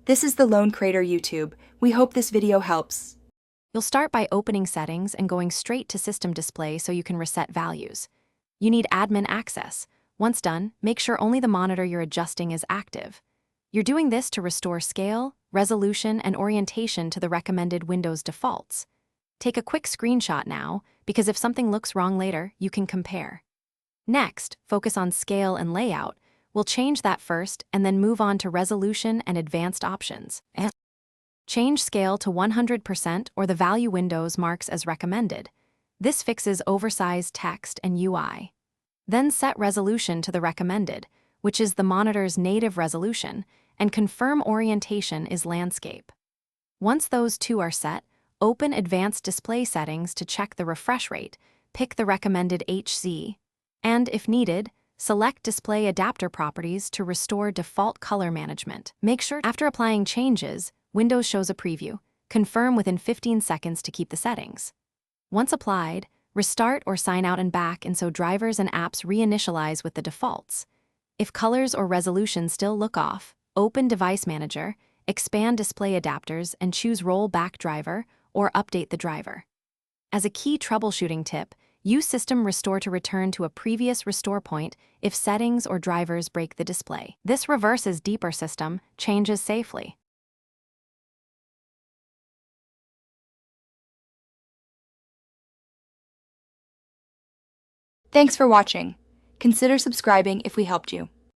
This is the Lone Crater YouTube. We hope this video helps. You'll start by opening Settings and going straight to System Display so you can reset values. You need admin access. Once done, make sure only the monitor you're adjusting is active. You're doing this to restore scale, resolution, and orientation to the recommended Windows defaults. Take a quick screenshot now, because if something looks wrong later, you can compare. Next, focus on scale and layout. We'll change that first and then move on to resolution and advanced options. Change scale to 100% or the value Windows marks as recommended. This fixes oversized text and UI. Then set resolution to the recommended, which is the monitor's native resolution, and confirm orientation is landscape. Once those two are set, open Advanced Display Settings to check the refresh rate, pick the recommended HC, and, if needed, select Display Adapter Properties to restore default color management. Make sure after applying changes, Windows shows a preview. Confirm within 15 seconds to keep the settings. Once applied, restart or sign out and back and so drivers and apps reinitialize with the defaults. If colors or resolution still look off, open Device Manager, expand Display Adapters and choose Roll Back Driver or update the driver. As a key troubleshooting tip, use System Restore to return to a previous restore point if settings or drivers break the display. This reverses deeper system changes safely. Thanks for watching. Consider subscribing if we helped you.